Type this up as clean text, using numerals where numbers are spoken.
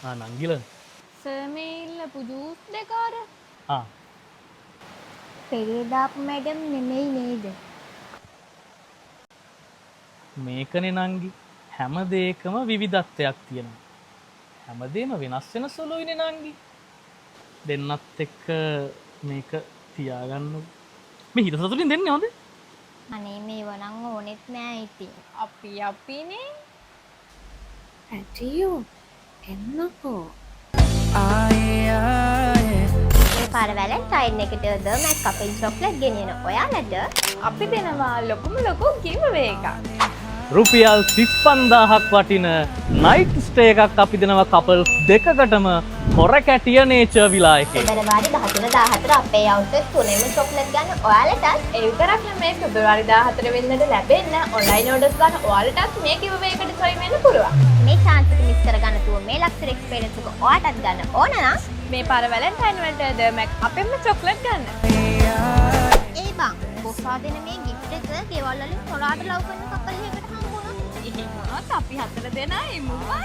නංගිල sir මේ ඉල්ලපු juice දෙක අර පෙරේදාපු මැඩම් නෙමෙයි නේද? මේකනේ නංගි හැම දෙයකම විවිධත්වයක් තියෙනවා. හැමදේම වෙනස් වෙන සුළුයිනේ නංගි. දෙන්නත් එක්ක මේක තියාගන්න. මේ හිත සතුටින් දෙන්නේ හොඳ. අනේ මේව නම් ඕනෙත් නෑ ඉතින්. අපිනේ ඇටියෝ එන්නකෝ. මේ පාර වැලන්ටයින් එකට දර්මැක් කපෙන් චොක්ලට් ගෙනියන ඔයාලට අපි දෙනවා ලොකුම ලොකු ගිව්වේ එකක්. රුපියල් 35000ක් වටින නයිට් ස්ටේ එකක් අපි දෙනවා කපල්ස් දෙකකටම හොර කැටිය නේචර් විලා එකේ. පෙබරවාරි 13 14 අපේ අවුට්ලට් තුනෙම චොක්ලට් ගන්න ඔයාලටත් ඒ විතරක් නෙමෙයි පෙබරවාරි 14 වෙනිදාට ලැබෙන්න ඔන්ලයින් ඕඩර්ස් ගන්න ඔයාලටත් මේ ගිව්වේ එකට ජොයින් වෙන්න පුළුවන්. මේ chance එක මිස් කරගන්න තුව මේ ලක්ෂර එක්ස්පීරියන්ස් එක ඔයාටත් ගන්න ඕන නම් මේ පාර වැලන්ටයින් වලට දර්මැක් අපෙන්ම චොක්ලට් ගන්න. ඒ බං බොස්සා දෙන මේ gift එක ගෙවල් වලින් තොරාට ලව් කරන කපල් එකකට හම්බුණා. එහෙම වුණොත් අපි 4 දෙනා ඉමුවා.